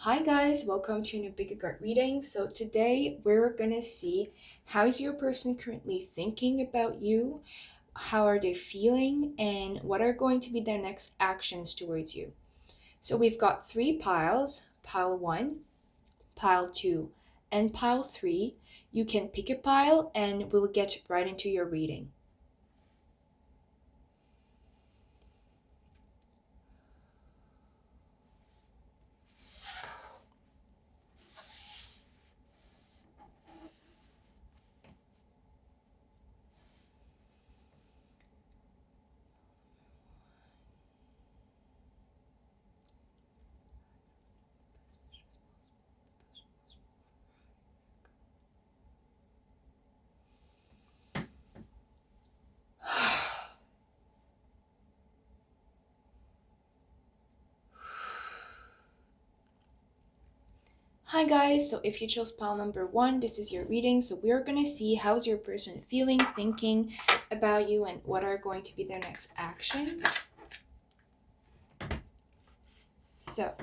Hi guys, welcome to a new Big Card reading. So today we're gonna see how is your person currently thinking about you, how are they feeling, and what are going to be their next actions towards you. So we've got three piles, pile 1, pile 2, and pile 3. You can pick a pile and we'll get right into your reading. Hi guys, so if you chose pile number 1, this is your reading. So we're gonna see how's your person feeling, thinking about you, and what are going to be their next actions. So,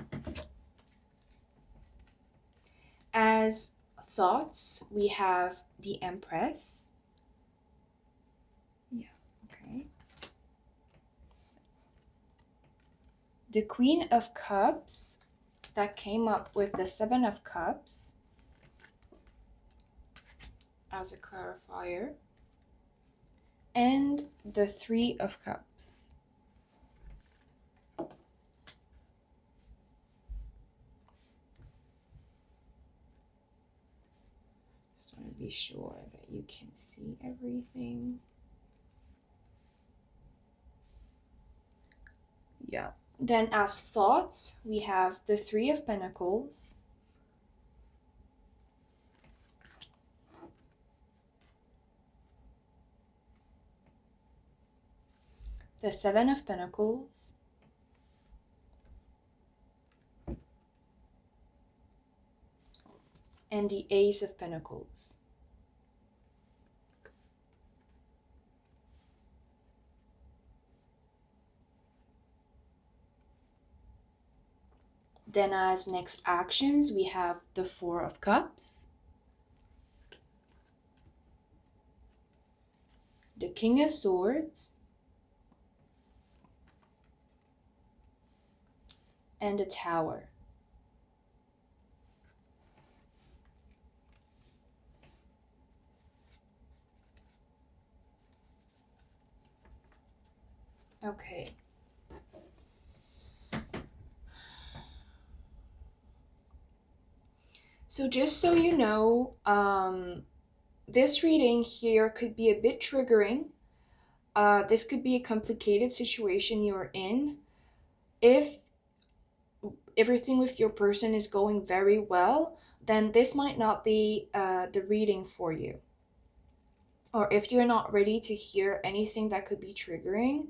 as thoughts, we have the Empress. Yeah, okay. The Queen of Cups that came up with the Seven of Cups as a clarifier, and the Three of Cups. Just want to be sure that you can see everything. Yeah. Then as thoughts, we have the Three of Pentacles, the Seven of Pentacles, and the Ace of Pentacles. Then as next actions, we have the Four of Cups, the King of Swords, and the Tower. Okay. So just so you know, this reading here could be a bit triggering. This could be a complicated situation you're in. If everything with your person is going very well, then this might not be the reading for you. Or if you're not ready to hear anything that could be triggering,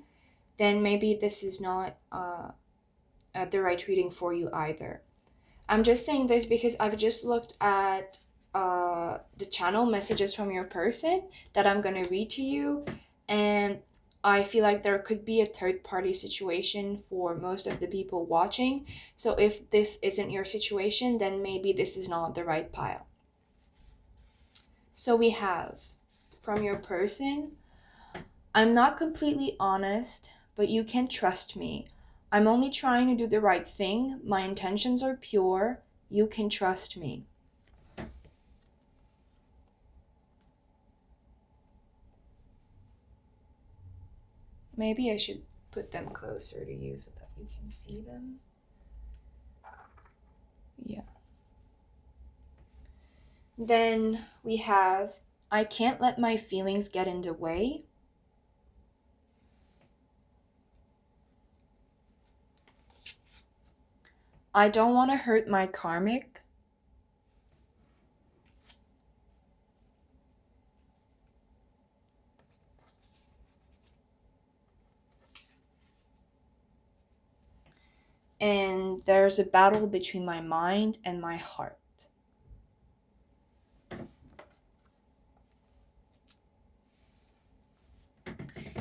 then maybe this is not the right reading for you either. I'm just saying this because I've just looked at the channel messages from your person that I'm going to read to you, and I feel like there could be a third party situation for most of the people watching. So if this isn't your situation, then maybe this is not the right pile. So we have from your person, I'm not completely honest, but you can trust me. I'm only trying to do the right thing. My intentions are pure. You can trust me. Maybe I should put them closer to you so that you can see them. Yeah. Then we have, I can't let my feelings get in the way. I don't want to hurt my karmic. And there's a battle between my mind and my heart.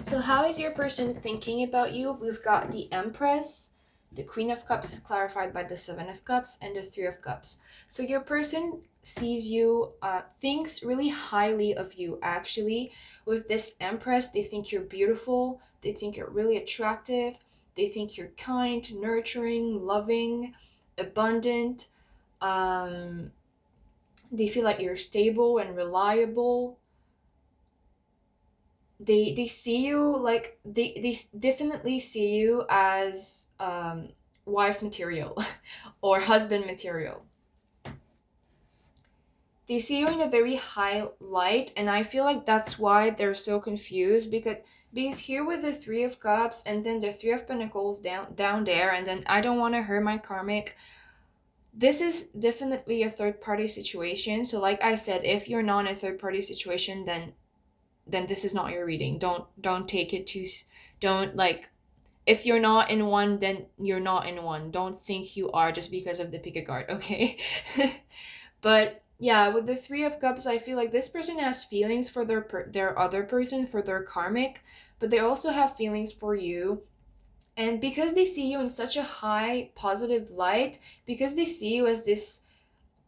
So how is your person thinking about you? We've got the Empress, The Queen of Cups is clarified by the Seven of Cups and the Three of Cups. So your person sees you, thinks really highly of you, actually. With this Empress, they think you're beautiful, they think you're really attractive, they think you're kind, nurturing, loving, abundant. Um, they feel like you're stable and reliable. They see you like they definitely see you as wife material or husband material. They see you in a very high light, and I feel like that's why they're so confused, because here with the Three of Cups and then the Three of Pentacles down there, and then I don't want to hurt my karmic. This is definitely a third party situation. So like I said, if you're not in a third party situation, then this is not your reading. Don't take it too. Don't like, if you're not in one, then you're not in one. Don't think you are just because of the pick a card, okay? But yeah, with the Three of Cups, I feel like this person has feelings for their other person, for their karmic, but they also have feelings for you. And because they see you in such a high positive light, because they see you as this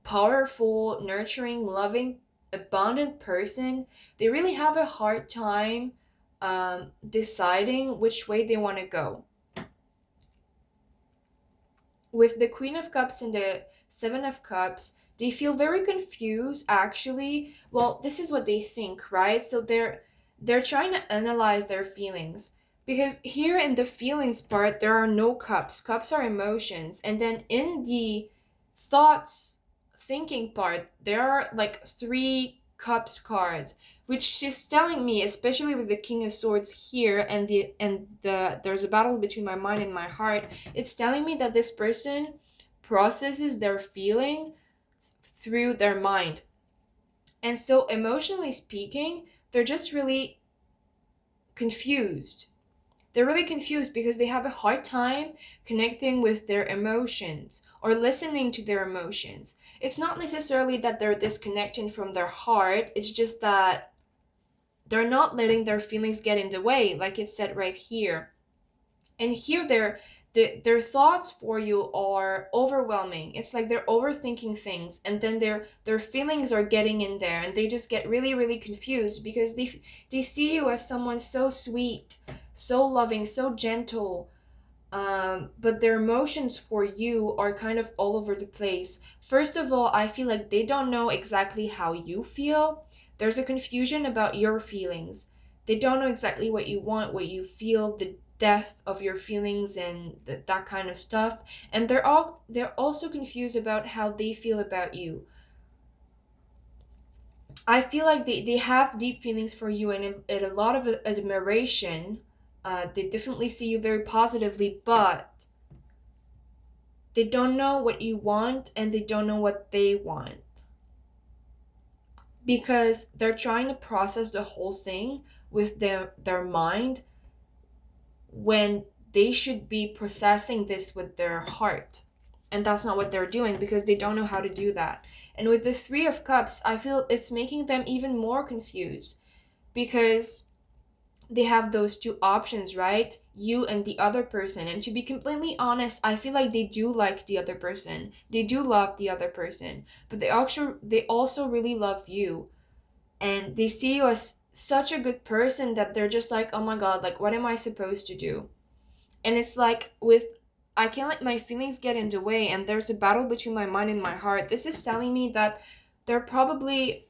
powerful, nurturing, loving, abundant person, they really have a hard time deciding which way they want to go. With the Queen of Cups and the Seven of Cups, they feel very confused actually. Well, this is what they think, right? So they're trying to analyze their feelings. Because here in the feelings part, there are no cups. Cups are emotions. And then in the thoughts, thinking part, there are like three cups cards, which she's telling me, especially with the King of Swords here and the there's a battle between my mind and my heart. It's telling me that this person processes their feeling through their mind. And so emotionally speaking, they're just really confused. They're really confused because they have a hard time connecting with their emotions or listening to their emotions. It's not necessarily that they're disconnecting from their heart, it's just that they're not letting their feelings get in the way, like it said right here. And here their thoughts for you are overwhelming. It's like they're overthinking things, and then their feelings are getting in there, and they just get really really confused because they see you as someone so sweet, so loving, so gentle, but their emotions for you are kind of all over the place. First of all, I feel like they don't know exactly how you feel. There's a confusion about your feelings. They don't know exactly what you want, what you feel, the depth of your feelings, and that kind of stuff. And they're also confused about how they feel about you. I feel like they have deep feelings for you and a lot of admiration. They definitely see you very positively, but they don't know what you want and they don't know what they want because they're trying to process the whole thing with their mind when they should be processing this with their heart. And that's not what they're doing because they don't know how to do that. And with the Three of Cups, I feel it's making them even more confused because they have those two options, right? You and the other person. And to be completely honest, I feel like they do like the other person. They do love the other person, but they also really love you. And they see you as such a good person that they're just like, "Oh my god, like what am I supposed to do?" And it's like with I can't let my feelings get in the way and there's a battle between my mind and my heart. This is telling me that they're probably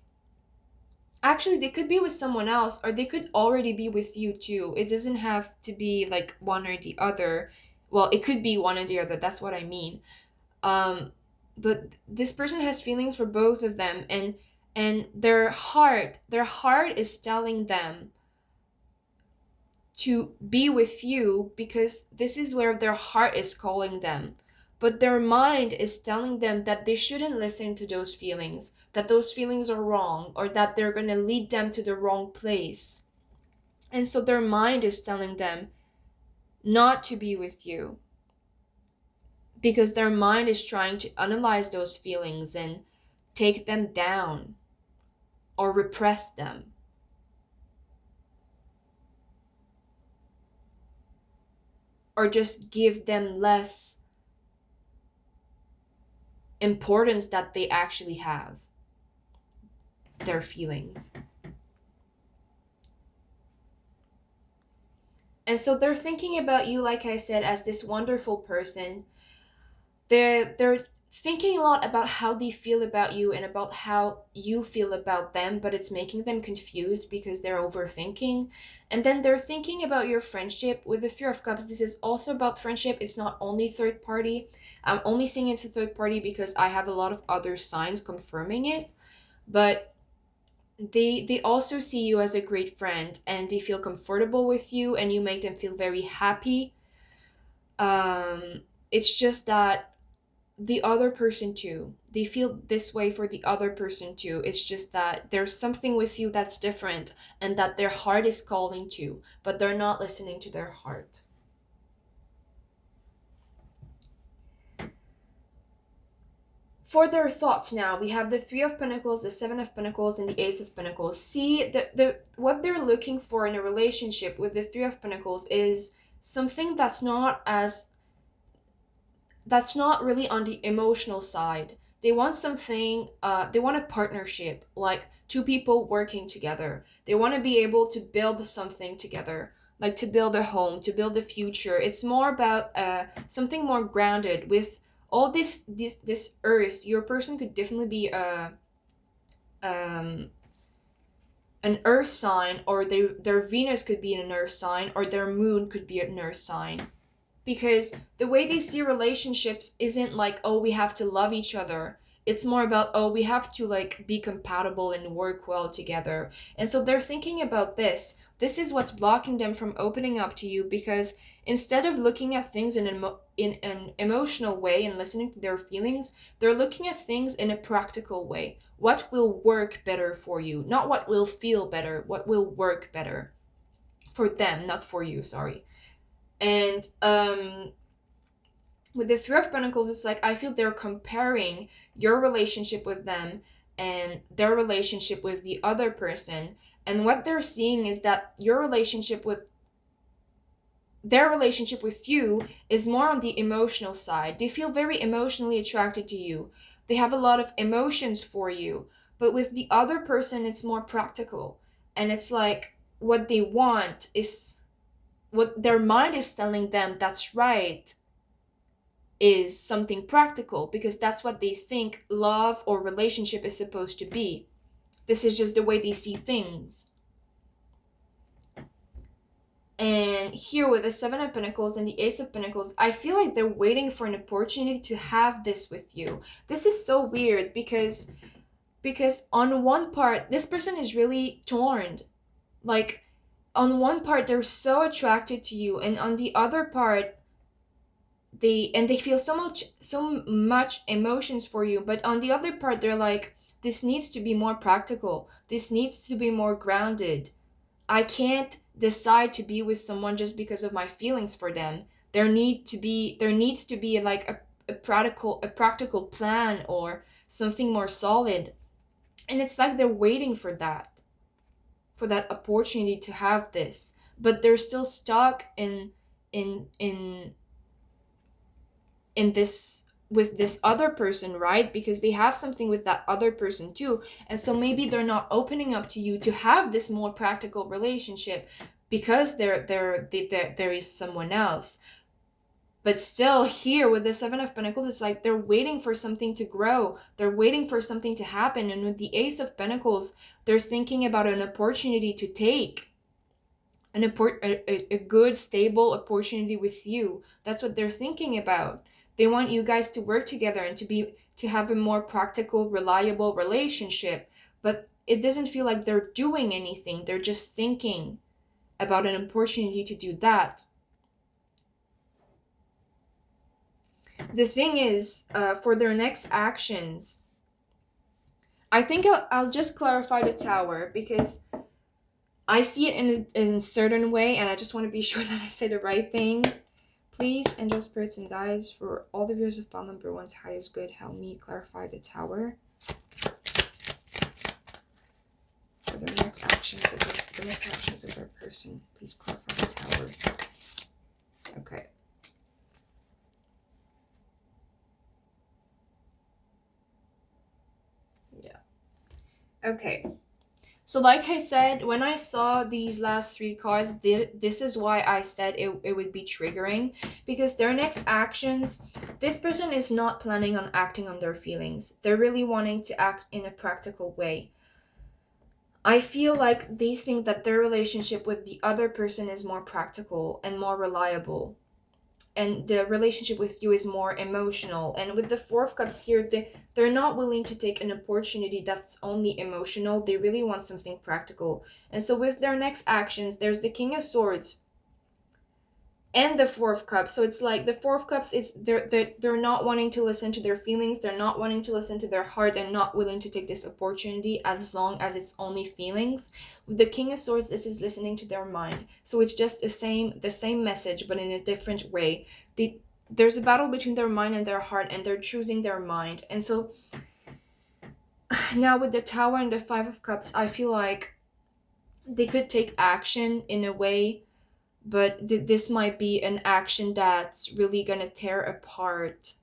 actually they could be with someone else or they could already be with you too. It doesn't have to be like one or the other. Well, it could be one or the other, that's what I mean. um but this person has feelings for both of them, and their heart is telling them to be with you because this is where their heart is calling them. But their mind is telling them that they shouldn't listen to those feelings, that those feelings are wrong, or that they're going to lead them to the wrong place. And so their mind is telling them not to be with you because their mind is trying to analyze those feelings and take them down or repress them. or just give them less importance that they actually have, their feelings. And so they're thinking about you, like I said, as this wonderful person. They're thinking a lot about how they feel about you and about how you feel about them, but it's making them confused because they're overthinking. And then they're thinking about your friendship. With the Fear of Cups, this is also about friendship. It's not only third party. I'm only saying it's a third party because I have a lot of other signs confirming it. But they also see you as a great friend, and they feel comfortable with you, and you make them feel very happy. It's just that the other person too, they feel this way for the other person too. It's just that there's something with you that's different, and that their heart is calling to, but they're not listening to their heart. For their thoughts now, we have the Three of Pentacles, the Seven of Pentacles, and the Ace of Pentacles. See, what they're looking for in a relationship with the Three of Pentacles is something that's not really on the emotional side. They want something, they want a partnership, like two people working together. They want to be able to build something together, like to build a home, to build a future. It's more about something more grounded. With all this earth, your person could definitely be um, an earth sign, or their Venus could be an earth sign, or their moon could be an earth sign. Because the way they see relationships isn't like, oh, we have to love each other. It's more about, oh, we have to like be compatible and work well together. And so they're thinking about this is what's blocking them from opening up to you, because instead of looking at things in an emotional way and listening to their feelings, they're looking at things in a practical way. What will work better for you? Not what will feel better, what will work better for them, not for you, sorry. And with the Three of Pentacles, it's like I feel they're comparing your relationship with them and their relationship with the other person. And what they're seeing is that their relationship with you is more on the emotional side. They feel very emotionally attracted to you. They have a lot of emotions for you. But with the other person, it's more practical. And it's like what they want is what their mind is telling them that's right, is something practical, because that's what they think love or relationship is supposed to be. This is just the way they see things. And here with the Seven of Pentacles and the Ace of Pentacles, I feel like they're waiting for an opportunity to have this with you. This is so weird because on one part, this person is really torn. Like, on one part, they're so attracted to you, and on the other part, they feel so much emotions for you. But on the other part, they're like, this needs to be more practical, this needs to be more grounded. I can't decide to be with someone just because of my feelings for them. There needs to be like a practical plan, or something more solid. And it's like they're waiting for that opportunity to have this, but they're still stuck in in in this with this other person, right? Because they have something with that other person too. And so maybe they're not opening up to you to have this more practical relationship, because there is someone else. But still, here with the Seven of Pentacles, it's like they're waiting for something to grow, they're waiting for something to happen. And with the Ace of Pentacles, they're thinking about an opportunity to take a good stable opportunity with you. That's what they're thinking about. They want you guys to work together and to have a more practical, reliable relationship. But it doesn't feel like they're doing anything, they're just thinking about an opportunity to do that. The thing is, for their next actions, I think I'll just clarify the Tower, because I see it in a certain way, and I just want to be sure that I say the right thing. Please, angel spirits and guides, for all the viewers of file number 1's highest good, help me clarify the Tower. For the next actions of their person, please clarify the Tower. Okay. Okay. So, like I said, when I saw these last three cards, this is why I said it would be triggering. Because their next actions, this person is not planning on acting on their feelings. They're really wanting to act in a practical way. I feel like they think that their relationship with the other person is more practical and more reliable, and the relationship with you is more emotional. And with the Four of Cups here, they're not willing to take an opportunity that's only emotional. They really want something practical. And so with their next actions, there's the King of Swords and the Four of Cups. So it's like the Four of Cups, it's they're not wanting to listen to their feelings, they're not wanting to listen to their heart, they're not willing to take this opportunity as long as it's only feelings. With the King of Swords, this is listening to their mind. So it's just the same message but in a different way. There's a battle between their mind and their heart, and they're choosing their mind. And so now with the Tower and the Five of Cups, I feel like they could take action in a way, but this might be an action that's really gonna tear apart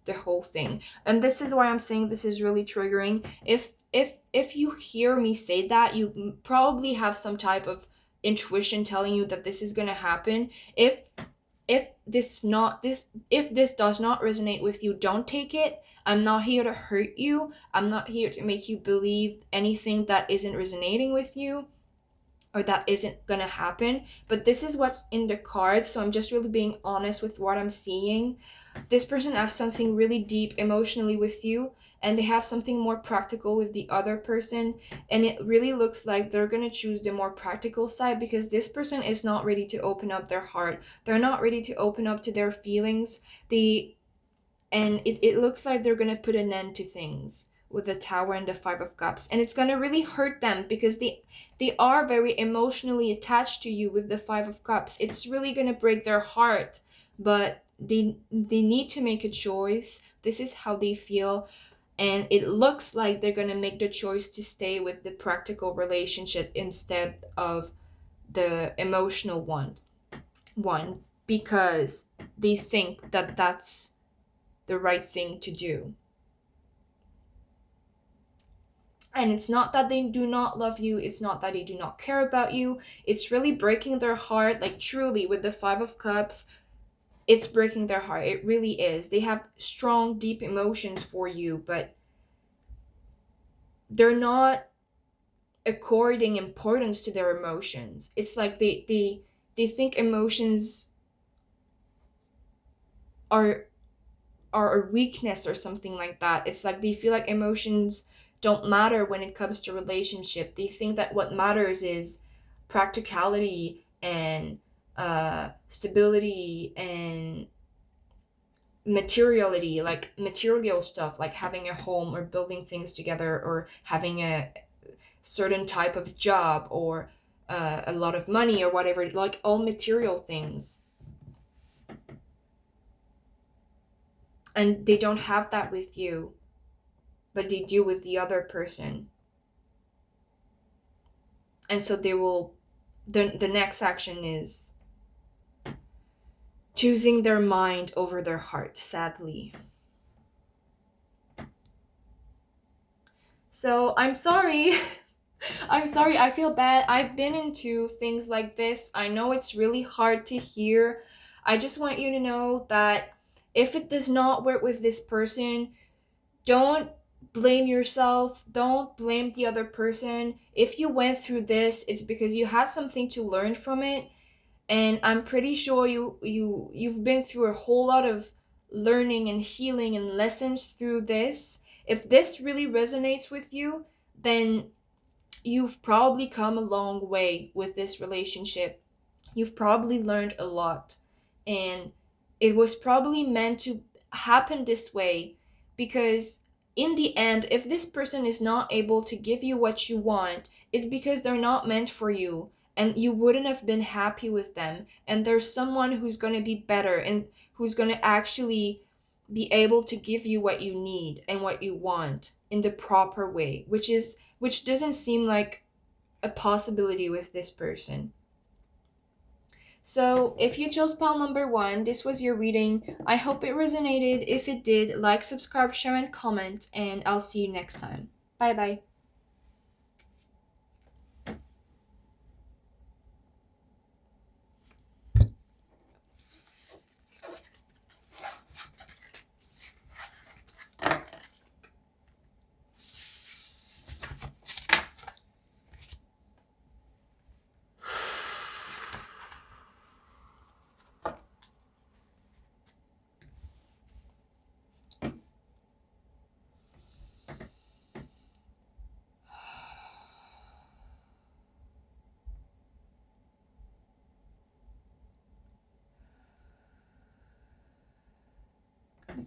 the whole thing. And this is why I'm saying this is really triggering. If you hear me say that, you probably have some type of intuition telling you that this is gonna happen. If this does not resonate with you, don't take it. I'm not here to hurt you. I'm not here to make you believe anything that isn't resonating with you or that isn't gonna happen. But this is what's in the cards, so I'm just really being honest with what I'm seeing. This person has something really deep emotionally with you, and they have something more practical with the other person. And it really looks like they're gonna choose the more practical side, because this person is not ready to open up their heart. They're not ready to open up to their feelings. It looks like they're gonna put an end to things with the Tower and the Five of Cups, and it's gonna really hurt them because they are very emotionally attached to you with the Five of Cups. It's really gonna break their heart, but they need to make a choice. This is how they feel, and it looks like they're gonna make the choice to stay with the practical relationship instead of the emotional one, because they think that that's the right thing to do. And it's not that they do not love you, it's not that they do not care about you. It's really breaking their heart, like truly, with the Five of Cups. It's breaking their heart. It really is. They have strong, deep emotions for you, but they're not according importance to their emotions. It's like they think emotions are are a weakness or something like that. It's like they feel like emotions don't matter when it comes to relationship. They think that what matters is practicality and stability and materiality, like material stuff, like having a home or building things together or having a certain type of job or a lot of money or whatever, like all material things. And they don't have that with you, but they do with the other person. And so they will, the next action is choosing their mind over their heart, sadly. So I'm sorry. I'm sorry, I feel bad. I've been into things like this. I know it's really hard to hear. I just want you to know that if it does not work with this person, don't blame yourself. Don't blame the other person. If you went through this, it's because you had something to learn from it. And I'm pretty sure you've been through a whole lot of learning and healing and lessons through this. If this really resonates with you, then you've probably come a long way with this relationship. You've probably learned a lot. And it was probably meant to happen this way, because in the end, if this person is not able to give you what you want, it's because they're not meant for you and you wouldn't have been happy with them. And there's someone who's going to be better and who's going to actually be able to give you what you need and what you want in the proper way, which doesn't seem like a possibility with this person. So, if you chose pile number one, this was your reading. I hope it resonated. If it did, like, subscribe, share, and comment, and I'll see you next time. Bye bye.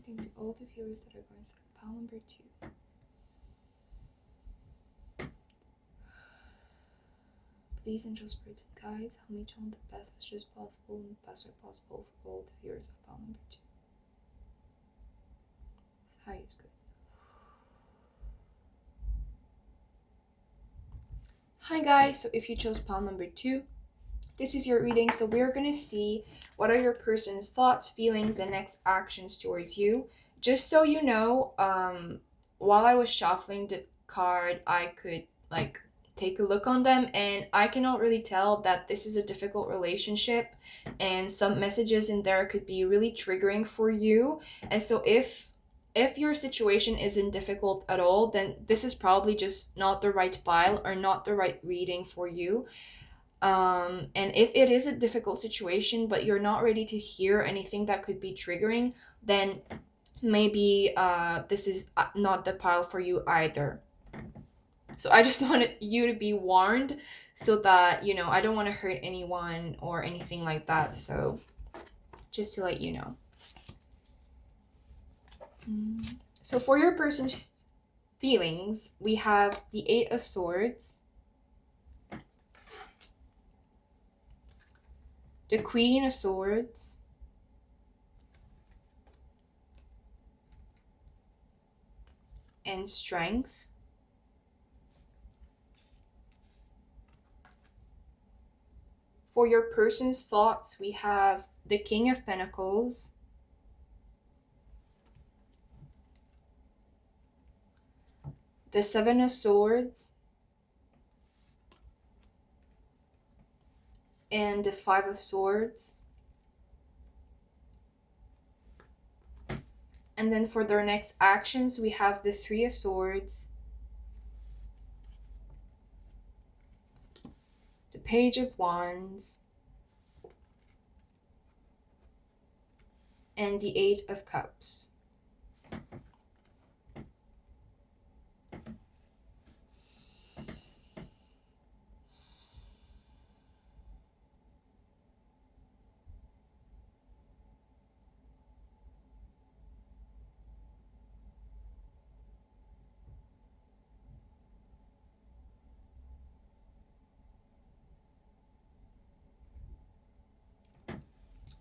thing to all the viewers that are going to pile number 2. Please, angel spirits and guides, help me channel the best messages possible and the best way possible for all the viewers of pile number 2. This high is good. Hi guys, so if you chose pile number 2, this is your reading. So we're going to see what are your person's thoughts, feelings, and next actions towards you. Just so you know, while I was shuffling the card, I could like take a look on them, and I cannot really tell that this is a difficult relationship, and some messages in there could be really triggering for you. And so if your situation isn't difficult at all, then this is probably just not the right pile or not the right reading for you. And if it is a difficult situation but you're not ready to hear anything that could be triggering, then maybe this is not the pile for you either. So I just wanted you to be warned so that, you know, I don't want to hurt anyone or anything like that. So just to let you know. So for your person's feelings, we have the 8 of Swords, the Queen of Swords, and Strength. For your person's thoughts, we have the King of Pentacles, the 7 of Swords, and the 5 of Swords. And then for their next actions, we have the 3 of Swords, the Page of Wands, and the 8 of Cups.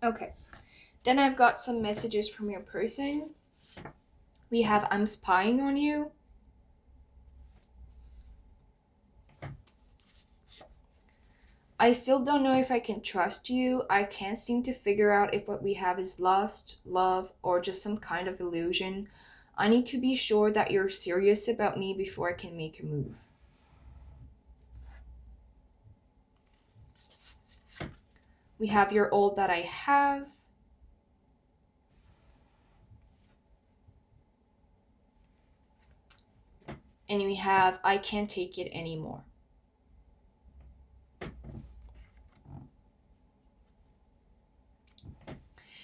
Okay, then I've got some messages from your person. We have I'm spying on you. I still don't know if I can trust you. I can't seem to figure out if what we have is lust, love, or just some kind of illusion. I need to be sure that you're serious about me before I can make a move. We have you're all that I have. And we have I can't take it anymore.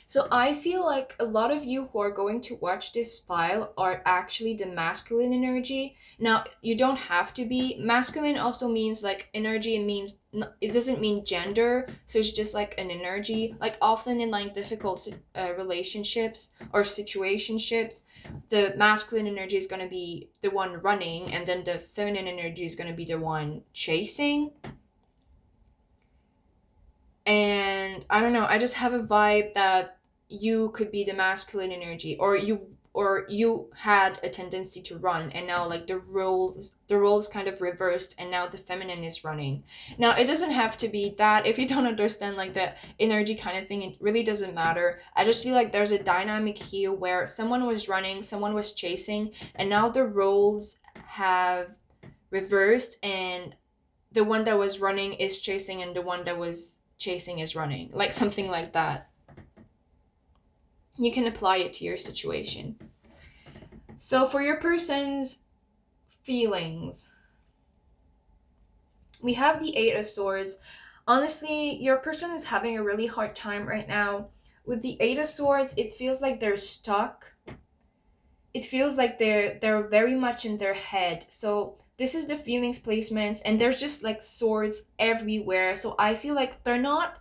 So I feel like a lot of you who are going to watch this pile are actually the masculine energy. Now, you don't have to be. Masculine also means like energy. It means, it doesn't mean gender. So it's just like an energy. Like often in like difficult relationships or situationships, the masculine energy is going to be the one running, and then the feminine energy is going to be the one chasing. And I don't know, I just have a vibe that you could be the masculine energy, or you had a tendency to run, and now like the roles kind of reversed, and now the feminine is running. Now it doesn't have to be that. If you don't understand like the energy kind of thing, it really doesn't matter. I just feel like there's a dynamic here where someone was running, someone was chasing, and now the roles have reversed, and the one that was running is chasing, and the one that was chasing is running, like something like that. You can apply it to your situation. So for your person's feelings, we have the 8 of Swords. Honestly, your person is having a really hard time right now. With the 8 of Swords, it feels like they're stuck. It feels like they're very much in their head. So this is the feelings placements, and there's just like swords everywhere. So I feel like they're not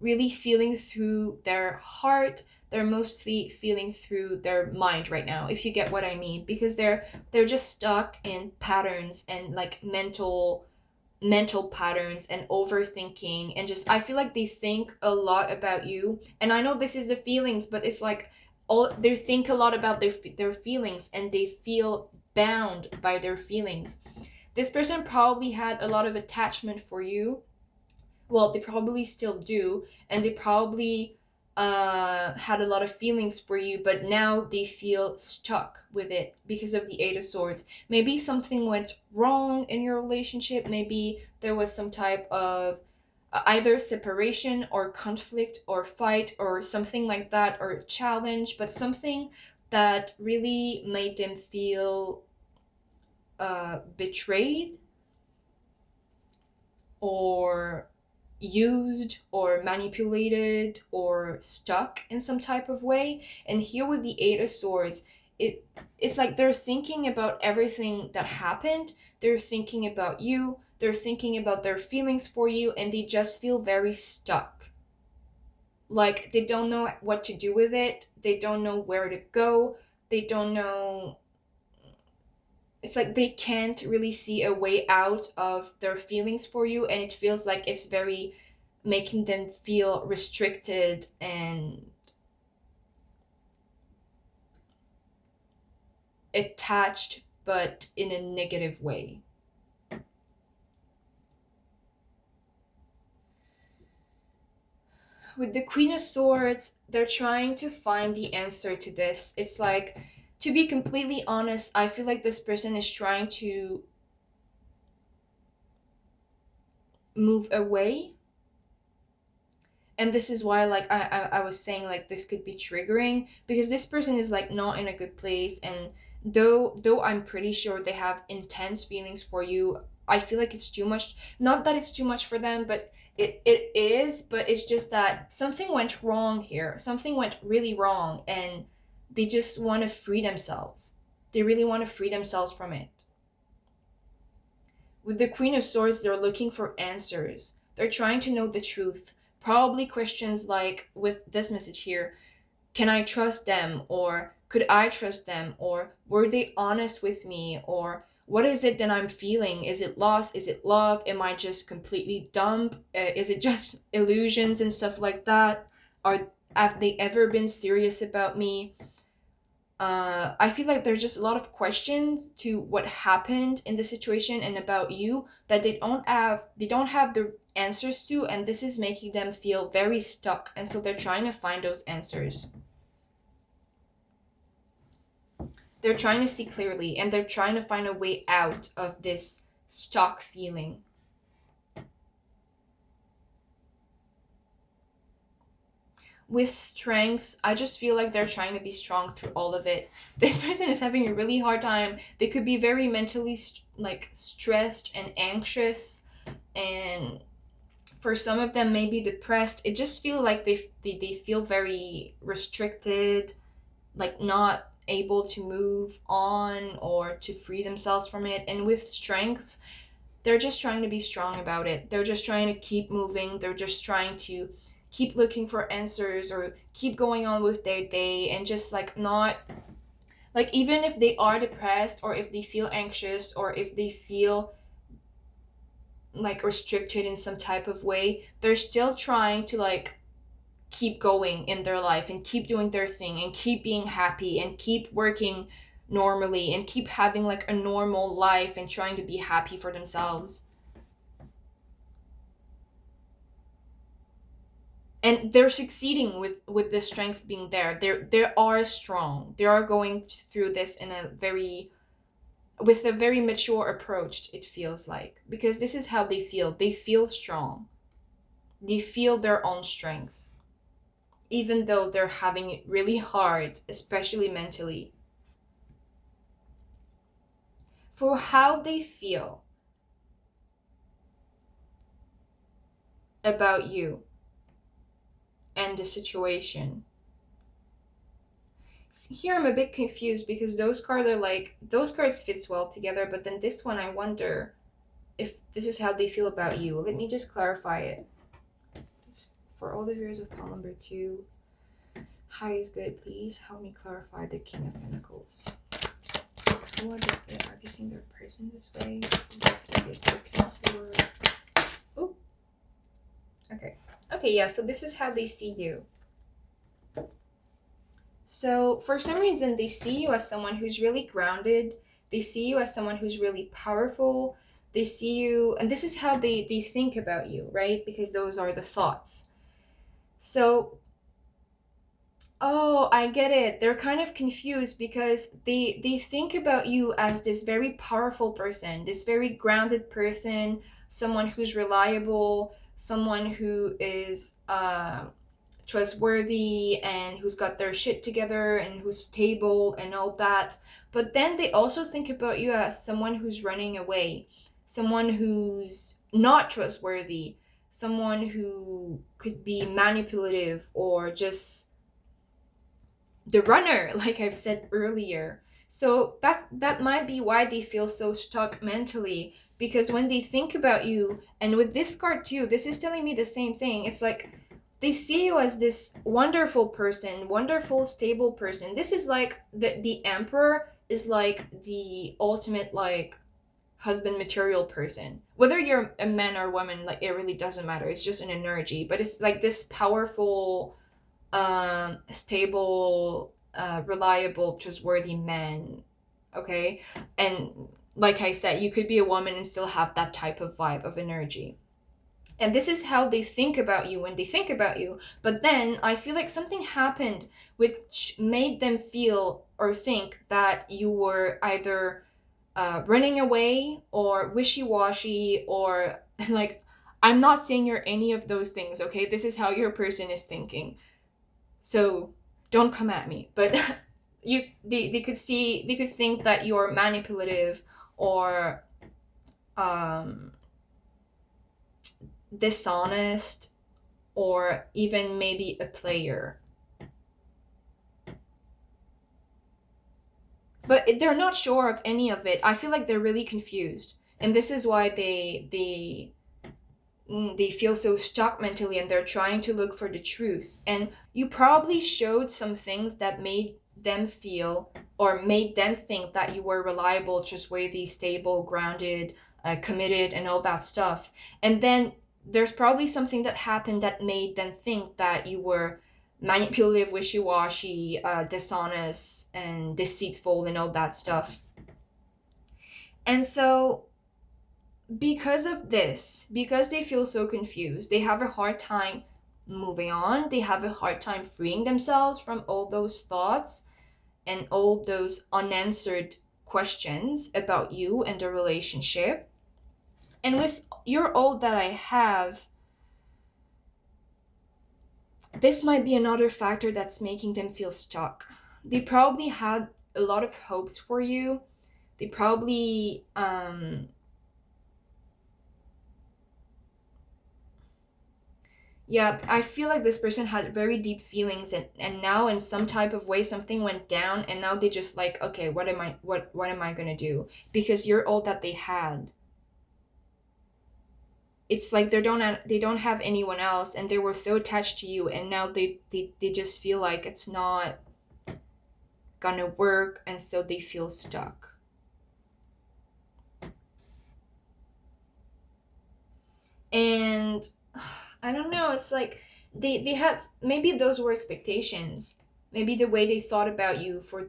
really feeling through their heart. they're mostly feeling through their mind right now, if you get what I mean, because they're just stuck in patterns and like mental patterns and overthinking, and just I feel like they think a lot about you. And I know this is the feelings, but it's like all they think a lot about their feelings, and they feel bound by their feelings. This person probably had a lot of attachment for you. Well, they probably still do, and they probably had a lot of feelings for you, but now they feel stuck with it because of the Eight of Swords. Maybe something went wrong in your relationship. Maybe there was some type of either separation or conflict or fight or something like that, or challenge, but something that really made them feel betrayed or used or manipulated or stuck in some type of way. And here with the Eight of Swords, it's like they're thinking about everything that happened. They're thinking about you. They're thinking about their feelings for you, and they just feel very stuck. Like they don't know what to do with it. They don't know where to go. They don't know, it's like they can't really see a way out of their feelings for you, and it feels like it's very making them feel restricted and attached, but in a negative way. With the Queen of Swords, they're trying to find the answer to this. It's like, to be completely honest, I feel like this person is trying to move away. And this is why, like, I was saying, like, this could be triggering, because this person is like not in a good place. And though I'm pretty sure they have intense feelings for you, I feel like it's too much. Not that it's too much for them, but it is. But it's just that something went wrong here, something went really wrong, and they just want to free themselves. They really want to free themselves from it. With the Queen of Swords, they're looking for answers. They're trying to know the truth. Probably questions like with this message here: can I trust them? Or could I trust them? Or were they honest with me? Or what is it that I'm feeling? Is it loss? Is it love? Am I just completely dumb? Is it just illusions and stuff like that? Are Have they ever been serious about me? I feel like there's just a lot of questions to what happened in the situation and about you that they don't have the answers to, and this is making them feel very stuck, and so they're trying to find those answers. They're trying to see clearly, and they're trying to find a way out of this stuck feeling. With strength, I just feel like they're trying to be strong through all of it. This person is having a really hard time. They could be very mentally like stressed and anxious, and for some of them maybe depressed. It just feel like they feel very restricted, like not able to move on or to free themselves from it. And with strength, they're just trying to be strong about it. They're just trying to keep moving. They're just trying to keep looking for answers or keep going on with their day, and just like not, like, even if they are depressed or if they feel anxious or if they feel like restricted in some type of way, they're still trying to like keep going in their life and keep doing their thing and keep being happy and keep working normally and keep having like a normal life and trying to be happy for themselves. And they're succeeding with the strength being there. They are strong. They are going through this in a very, with a very mature approach, it feels like, because this is how they feel. They feel strong. They feel their own strength, even though they're having it really hard, especially mentally. For how they feel about you and the situation. Here I'm a bit confused because those cards are like, those cards fits well together, but then this one I wonder if this is how they feel about you. Let me just clarify it. For all the viewers of pile number 2. High is good, please. Help me clarify the King of Pentacles. Who are they seeing their person this way? Is this what they're looking for? Oh, okay. Okay, yeah, so this is how they see you. So for some reason, they see you as someone who's really grounded. They see you as someone who's really powerful. They see you, and this is how they think about you, right? Because those are the thoughts. So, oh, I get it. They're kind of confused because they think about you as this very powerful person, this very grounded person, someone who's reliable, someone who is trustworthy and who's got their shit together and who's stable and all that. But then they also think about you as someone who's running away, someone who's not trustworthy, someone who could be manipulative or just the runner, like I've said earlier. So that might be why they feel so stuck mentally, because when they think about you, and with this card too, this is telling me the same thing. It's like they see you as this wonderful person, wonderful, stable person. This is like the emperor is like the ultimate like husband material person. Whether you're a man or a woman, like it really doesn't matter. It's just an energy, but it's like this powerful, stable, reliable, trustworthy man. Okay, and like I said, you could be a woman and still have that type of vibe of energy. And this is how they think about you when they think about you. But then I feel like something happened which made them feel or think that you were either running away or wishy-washy or like, I'm not saying you're any of those things, okay? This is how your person is thinking. So don't come at me. But they could see, they could think that you're manipulative or um dishonest or even maybe a player. But they're not sure of any of it. I feel like they're really confused. And this is why they feel so stuck mentally and they're trying to look for the truth. And you probably showed some things that made them feel or made them think that you were reliable, trustworthy, stable, grounded, committed, and all that stuff. And then there's probably something that happened that made them think that you were manipulative, wishy-washy, dishonest, and deceitful, and all that stuff. And so because of this, because they feel so confused, they have a hard time moving on. They have a hard time freeing themselves from all those thoughts and all those unanswered questions about you and the relationship. And with your all that I have, this might be another factor that's making them feel stuck. They probably had a lot of hopes for you. They probably yeah, I feel like this person had very deep feelings, and now in some type of way something went down and now they just like, okay, what am I gonna do? Because you're all that they had. It's like they don't have anyone else and they were so attached to you, and now they just feel like it's not gonna work, and so they feel stuck. And I don't know, it's like they had, maybe those were expectations. Maybe the way they thought about you for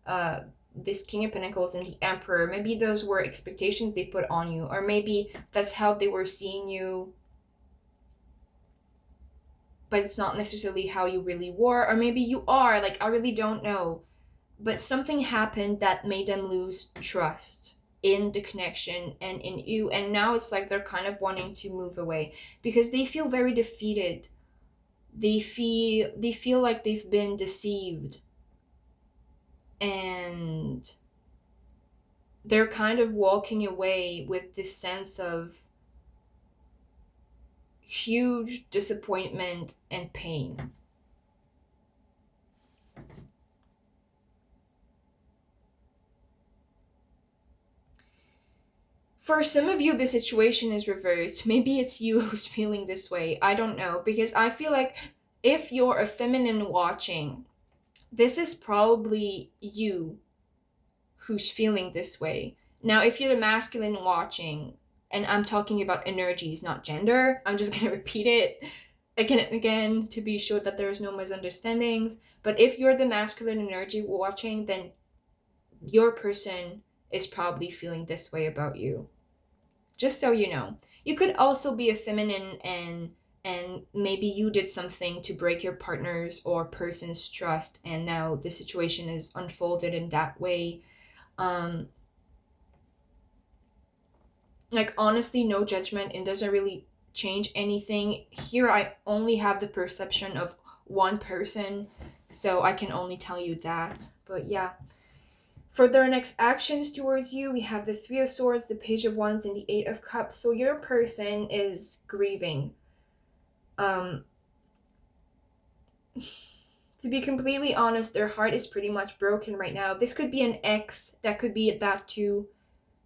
uh this King of Pentacles and the Emperor, maybe those were expectations they put on you, or maybe that's how they were seeing you, but it's not necessarily how you really were, or maybe you are, like, I really don't know. But something happened that made them lose trust in the connection and in you, and now it's like they're kind of wanting to move away because they feel very defeated. They feel like they've been deceived, and they're kind of walking away with this sense of huge disappointment and pain. For some of you, the situation is reversed. Maybe it's you who's feeling this way. I don't know. Because I feel like if you're a feminine watching, this is probably you who's feeling this way. Now, if you're the masculine watching, and I'm talking about energies, not gender, I'm just gonna repeat it again and again to be sure that there is no misunderstandings. But if you're the masculine energy watching, then your person is probably feeling this way about you. Just so you know. You could also be a feminine, and maybe you did something to break your partner's or person's trust, and now the situation is unfolded in that way. um like, honestly, no judgment, and doesn't really change anything here. I only have the perception of one person, so I can only tell you that. But yeah, for their next actions towards you, we have the Three of Swords, the Page of Wands, and the Eight of Cups. So your person is grieving. um to be completely honest, their heart is pretty much broken right now. This could be an ex, that could be that too.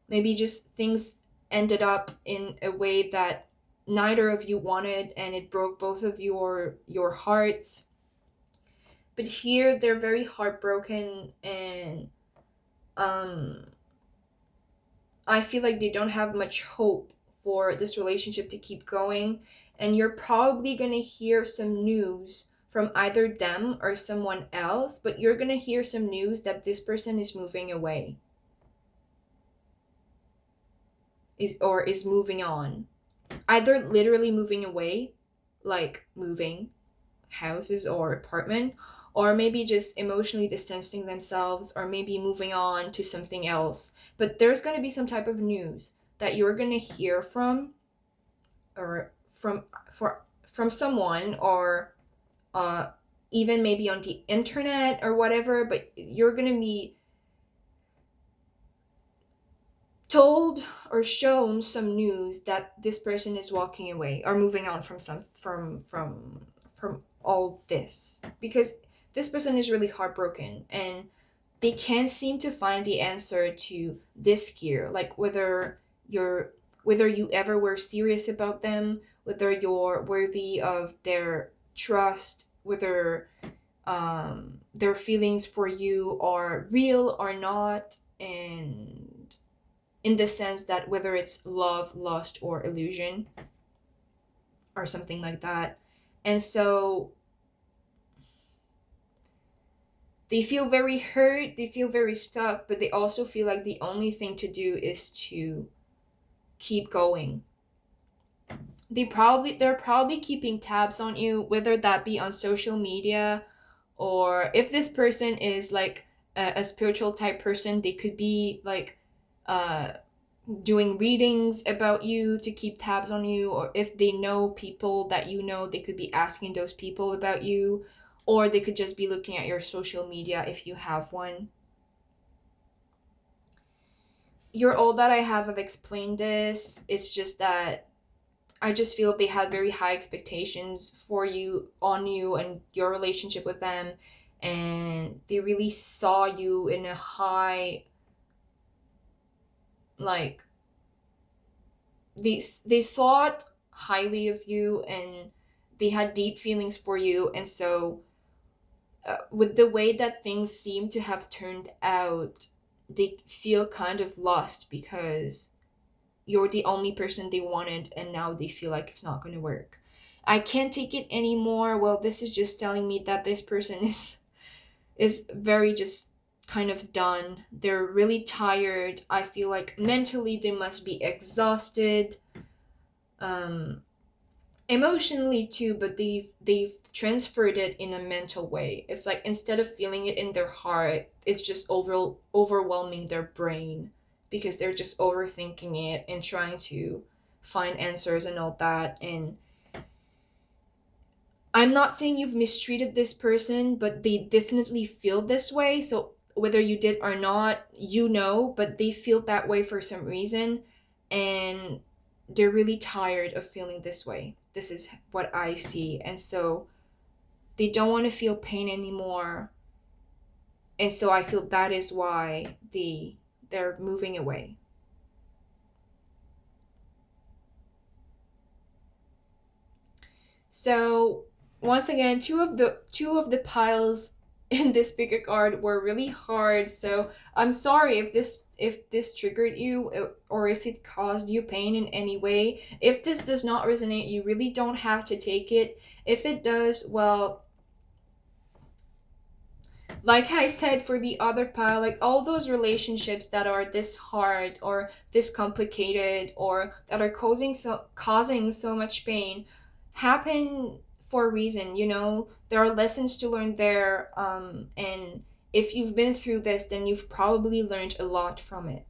Maybe just things ended up in a way that neither of you wanted, and it broke both of your hearts. But here they're very heartbroken, and um I feel like they don't have much hope for this relationship to keep going. And you're probably going to hear some news from either them or someone else, but you're going to hear some news that this person is moving away, is moving on. Either literally moving away, like moving houses or apartment, or maybe just emotionally distancing themselves, or maybe moving on to something else. But there's going to be some type of news that you're going to hear from, or from someone, or uh even maybe on the internet or whatever, but you're going to be told or shown some news that this person is walking away or moving on from all this, because this person is really heartbroken, and they can't seem to find the answer to this here, like you're whether you ever were serious about them, whether you're worthy of their trust, whether their feelings for you are real or not, and in the sense that whether it's love, lust, or illusion, or something like that. And so they feel very hurt, they feel very stuck, but they also feel like the only thing to do is to keep going. They're probably keeping tabs on you, whether that be on social media, or if this person is like a spiritual type person, they could be like uh doing readings about you to keep tabs on you, or if they know people that you know, they could be asking those people about you, or they could just be looking at your social media if you have one. You're all that I have explained this. It's just that I just feel they had very high expectations for you, on you, and your relationship with them, and they really saw you in a high, like, they thought highly of you, and they had deep feelings for you. And so with the way that things seem to have turned out, they feel kind of lost, because you're the only person they wanted, and now they feel like it's not going to work. I can't take it anymore. Well, this is just telling me that this person is very just kind of done. They're really tired. I feel like mentally they must be exhausted. Um Emotionally too, but they've transferred it in a mental way. It's like, instead of feeling it in their heart, it's just overwhelming their brain, because they're just overthinking it and trying to find answers and all that. And I'm not saying you've mistreated this person, but they definitely feel this way. So whether you did or not, but they feel that way for some reason, and they're really tired of feeling this way. This is what I see. And so they don't want to feel pain anymore. And so I feel that is why they're moving away. So once again, two of the piles in this bigger card were really hard. So I'm sorry if this triggered you, or if it caused you pain in any way. If this does not resonate, you really don't have to take it. If it does, well, like I said, for the other pile, like all those relationships that are this hard or this complicated or that are causing so much pain happen for a reason, there are lessons to learn there, and if you've been through this, then you've probably learned a lot from it.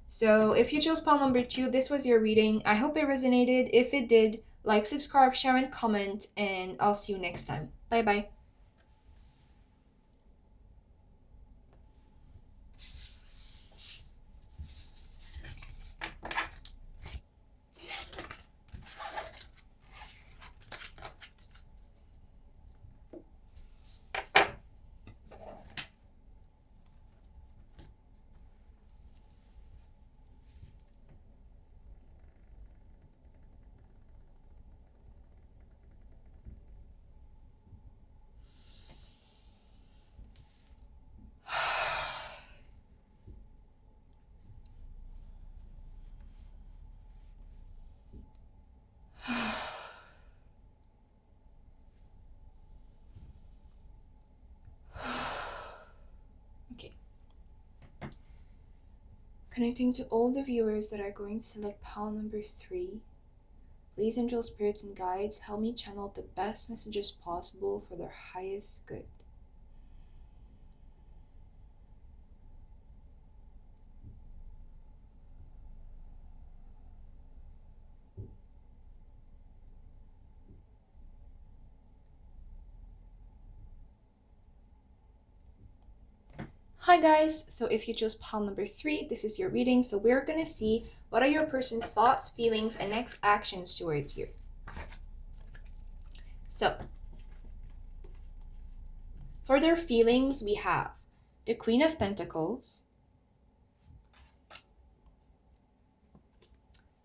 So if you chose pile number 2, this was your reading. I hope it resonated. If it did, like, subscribe, share, and comment, and I'll see you next time. Bye bye. Okay. Connecting to all the viewers that are going to select pile number 3. Please, angel spirits and guides, help me channel the best messages possible for their highest good. Hi guys, so if you chose pile number 3, this is your reading. So we're going to see what are your person's thoughts, feelings, and next actions towards you. So for their feelings, we have the Queen of Pentacles,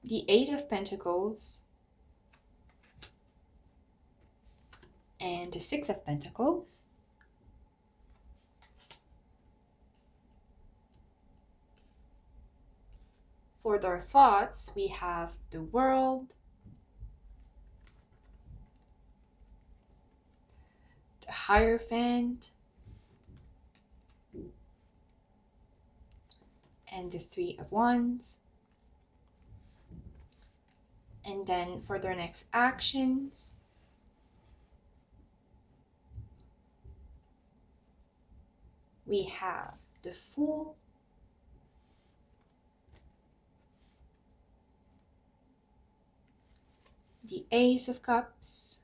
the Eight of Pentacles, and the Six of Pentacles. For their thoughts, we have the World, the Hierophant, and the Three of Wands. And then for their next actions, we have the Fool, the Ace of Cups,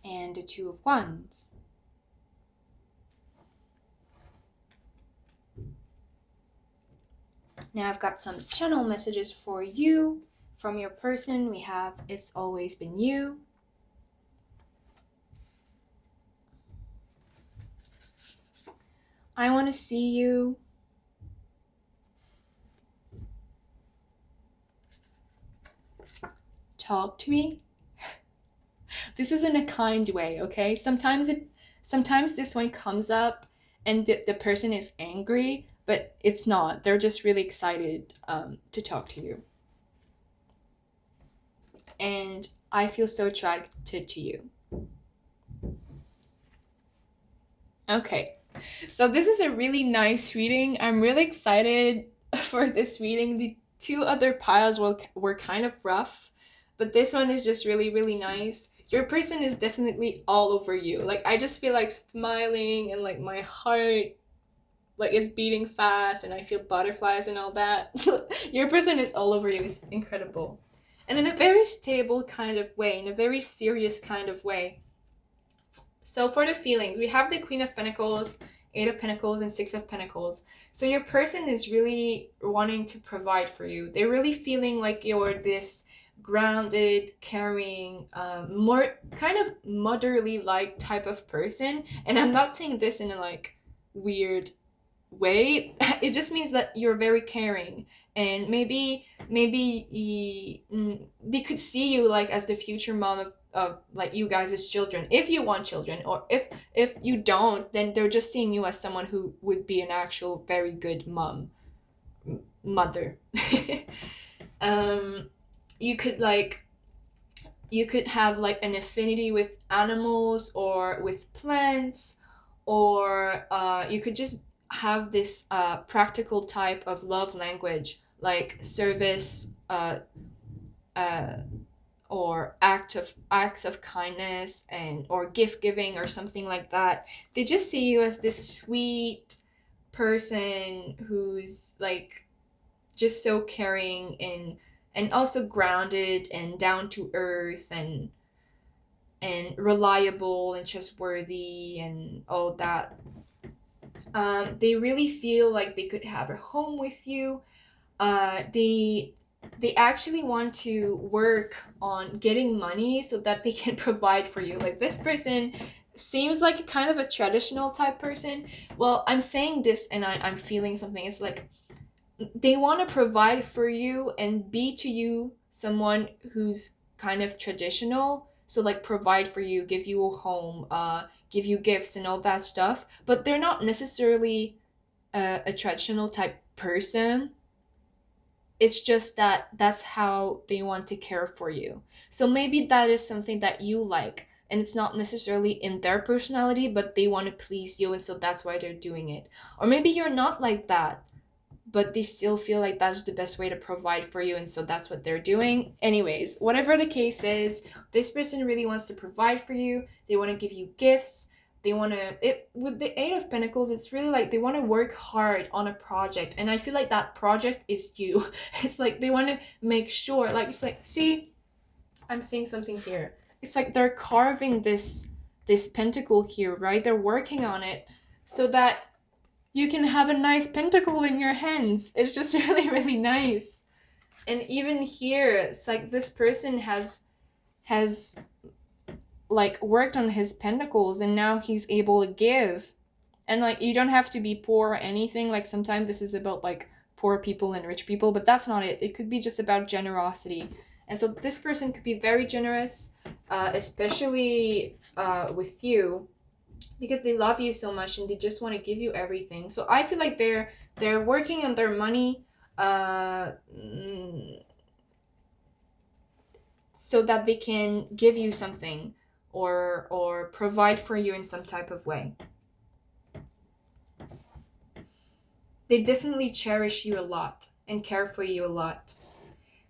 and the Two of Wands. Now I've got some channel messages for you from your person. We have It's Always Been You, I Want to See You, Talk to Me. This is in a kind way, okay? Sometimes this one comes up and the person is angry, but it's not. They're just really excited to talk to you. And I feel so attracted to you. Okay, so this is a really nice reading. I'm really excited for this reading. The 2 other piles were kind of rough, but this one is just really, really nice. Your person is definitely all over you. Like, I just feel like smiling, and like my heart like is beating fast, and I feel butterflies and all that. Your person is all over you. It's incredible. And in a very stable kind of way, in a very serious kind of way. So for the feelings, we have the Queen of Pentacles, Eight of Pentacles, and Six of Pentacles. So your person is really wanting to provide for you. They're really feeling like you're this grounded, caring, more kind of motherly like type of person. And I'm not saying this in a like weird way. It just means that you're very caring, and they could see you like as the future mom of like you guys as children, if you want children, or if you don't, then they're just seeing you as someone who would be an actual very good mother. um you could like you could have like an affinity with animals or with plants, or you could just have this practical type of love language, like service, uh, or acts of kindness, and or gift giving or something like that. They just see you as this sweet person who's like just so caring, and also grounded and down to earth, and reliable and trustworthy and all that. They really feel like they could have a home with you. They actually want to work on getting money so that they can provide for you. Like this person seems like a kind of a traditional type person. Well, I'm saying this and I'm feeling something. It's like they want to provide for you and be to you someone who's kind of traditional, so like provide for you, give you a home, give you gifts and all that stuff, but they're not necessarily a traditional type person. It's just that that's how they want to care for you. So maybe that is something that you like, and it's not necessarily in their personality, but they want to please you, and so that's why they're doing it. Or maybe you're not like that, but they still feel like that's the best way to provide for you, and so that's what they're doing. Anyways, whatever the case is, this person really wants to provide for you. They want to give you gifts. They want to it with the Eight of Pentacles. It's really like they want to work hard on a project, and I feel like that project is you. It's like they want to make sure, like it's like, see, I'm seeing something here. It's like they're carving this pentacle here, right? They're working on it so that you can have a nice pentacle in your hands. It's just really, really nice. And even here, it's like this person has like worked on his pentacles, and now he's able to give. And like you don't have to be poor or anything. Like sometimes this is about like poor people and rich people, but that's not it. It could be just about generosity. And so this person could be very generous, especially with you, because they love you so much and they just want to give you everything. So I feel like they're working on their money, uh, mm, so that they can give you something, or provide for you in some type of way. They definitely cherish you a lot and care for you a lot.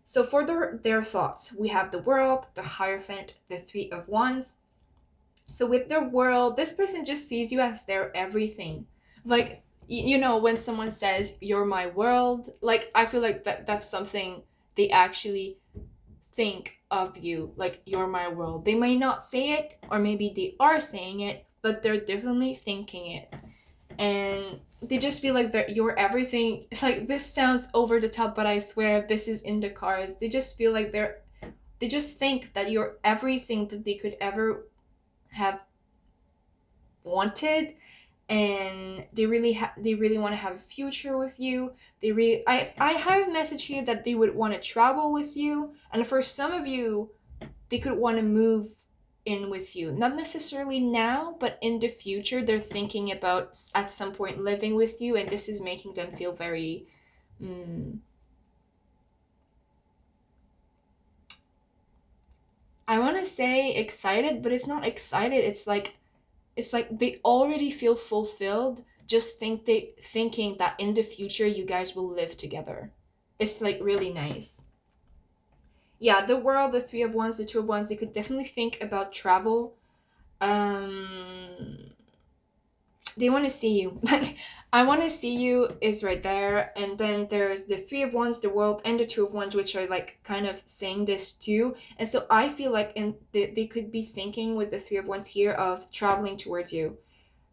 So for their thoughts, we have the World, the Hierophant, the Three of Wands. So with their World, this person just sees you as their everything. Like you know, when someone says you're my world, like I feel like that's something they actually think of you, like you're my world. They may not say it, or maybe they are saying it, but they're definitely thinking it. And they just feel like they're you're everything. Like this sounds over the top, but I swear this is in the cards. They just feel like they just think that you're everything that they could ever have wanted, and they really want to have a future with you. I have a message here that they would want to travel with you, and for some of you they could want to move in with you, not necessarily now, but in the future they're thinking about at some point living with you, and this is making them feel very mm, I want to say excited, but it's not excited. It's like they already feel fulfilled, just thinking that in the future you guys will live together. It's like really nice. Yeah, the World, the Three of Wands, the Two of Wands, they could definitely think about travel. um they want to see you. Like I want to see you is right there, and then there's the Three of Wands, the World, and the Two of Wands, which are like kind of saying this too. And so I feel like they could be thinking with the Three of Wands here of traveling towards you,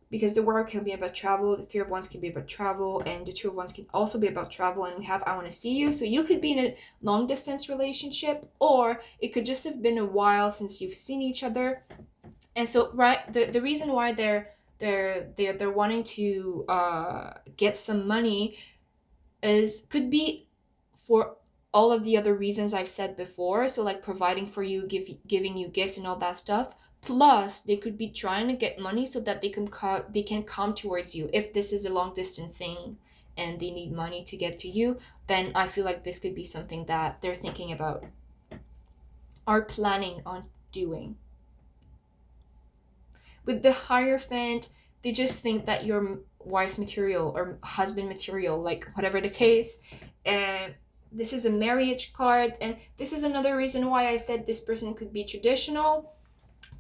because the World can be about travel, the Three of Wands can be about travel, and the Two of Wands can also be about travel. And we have I want to see you. So you could be in a long distance relationship, or it could just have been a while since you've seen each other. And so right, the reason why they're wanting to get some money, is could be for all of the other reasons I've said before. So like providing for you, giving you gifts and all that stuff. Plus, they could be trying to get money so that they can come towards you. If this is a long distance thing and they need money to get to you, then I feel like this could be something that they're thinking about, are planning on doing. With the Hierophant, they just think that you're wife material or husband material, like whatever the case. And this is a marriage card, and this is another reason why I said this person could be traditional,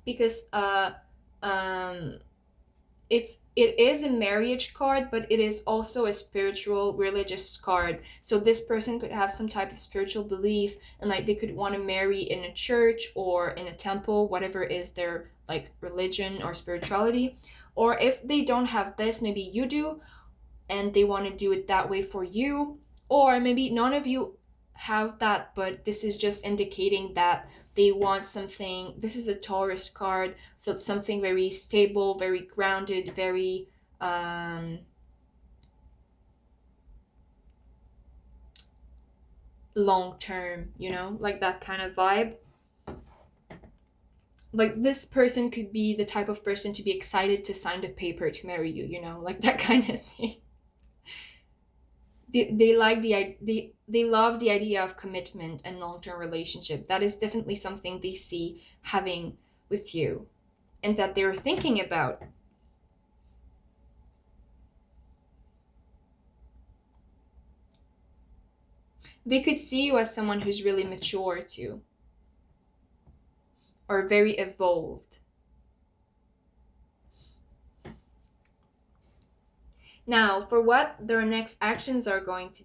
because um it is a marriage card, but it is also a spiritual religious card. So this person could have some type of spiritual belief, and like they could want to marry in a church or in a temple, whatever is their like religion or spirituality. Or if they don't have this, maybe you do, and they want to do it that way for you. Or maybe none of you have that, but this is just indicating that they want something. This is a Taurus card, so it's something very stable, very grounded, very long term, like that kind of vibe. Like this person could be the type of person to be excited to sign the paper to marry you, like that kind of thing. They like they love the idea of commitment and long-term relationship. That is definitely something they see having with you and that they're thinking about. They could see you as someone who's really mature too, or very evolved. Now, for what their next actions are going to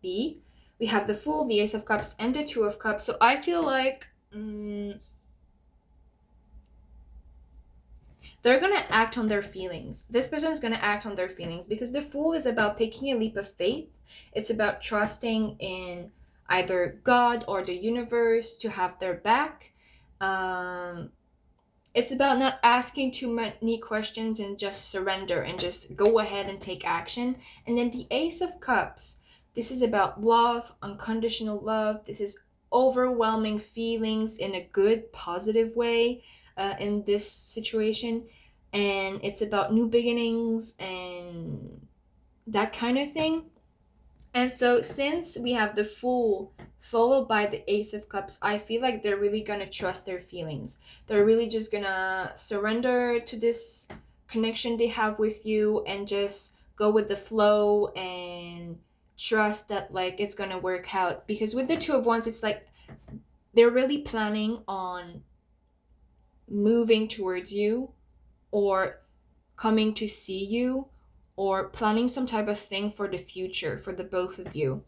be, we have the Fool, the Ace of Cups, and the Two of Cups. So I feel like they're going to act on their feelings. This person is going to act on their feelings because the Fool is about taking a leap of faith. It's about trusting in either God or the universe to have their back. It's about not asking too many questions and just surrender and just go ahead and take action. And then the Ace of Cups, this is about love, unconditional love. This is overwhelming feelings in a good, positive way in this situation. And it's about new beginnings and that kind of thing. And so, since we have the Fool followed by the Ace of Cups, I feel like they're really gonna trust their feelings. They're really just gonna surrender to this connection they have with you and just go with the flow and trust that like it's gonna work out. Because with the Two of Wands, it's like they're really planning on moving towards you or coming to see you or planning some type of thing for the future for the both of you.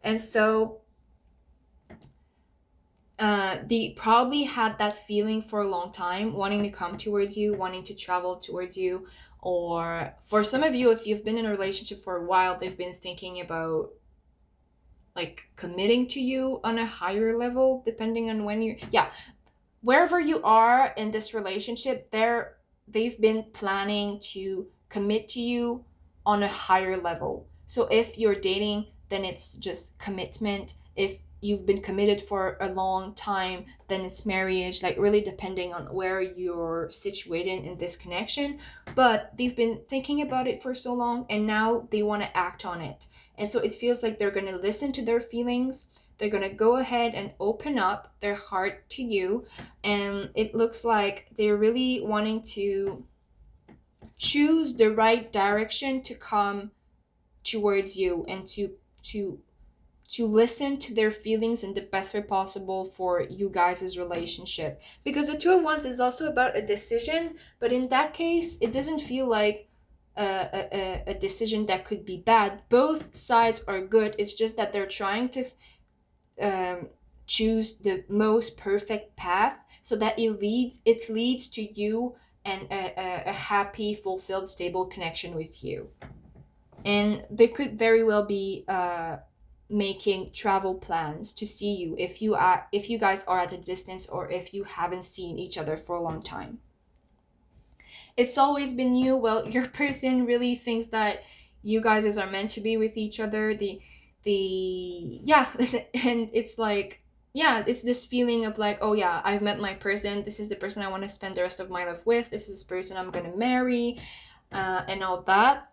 And so they probably had that feeling for a long time, wanting to come towards you, wanting to travel towards you. Or for some of you, if you've been in a relationship for a while, they've been thinking about like committing to you on a higher level, depending on when yeah, wherever you are in this relationship, they've been planning to commit to you on a higher level. So if you're dating, then it's just commitment. If you've been committed for a long time, then it's marriage, like really depending on where you're situated in this connection. But they've been thinking about it for so long and now they want to act on it. And so it feels like they're going to listen to their feelings. They're going to go ahead and open up their heart to you. And it looks like they're really wanting to choose the right direction to come towards you and to listen to their feelings in the best way possible for you guys' relationship. Because the Two of Wands is also about a decision, but in that case, it doesn't feel like a decision that could be bad. Both sides are good. It's just that they're trying to choose the most perfect path so that it leads to you and a happy, fulfilled, stable connection with you. And they could very well be making travel plans to see you if you guys are at a distance or if you haven't seen each other for a long time. it's always been you. Well, your person really thinks that you guys are meant to be with each other. The yeah, and it's like, yeah, it's this feeling of like, oh yeah, I've met my person. This is the person I want to spend the rest of my life with. This is the person I'm gonna marry, and all that.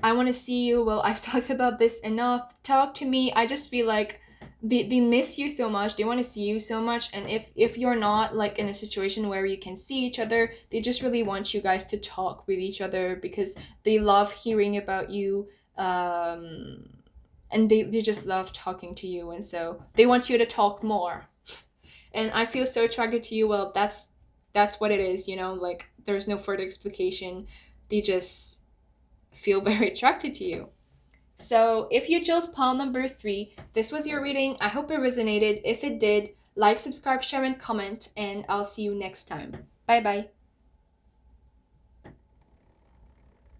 I want to see you. Well, I've talked about this enough. Talk to me. I just feel like they miss you so much. They want to see you so much. And if you're not like in a situation where you can see each other, they just really want you guys to talk with each other because they love hearing about you. And they just love talking to you. And so they want you to talk more. And I feel so attracted to you. Well, that's what it is, you know, like there's no further explication. They just feel very attracted to you. So if you chose palm number 3, this was your reading. I hope it resonated. If it did, like, subscribe, share, and comment, and I'll see you next time. Bye bye.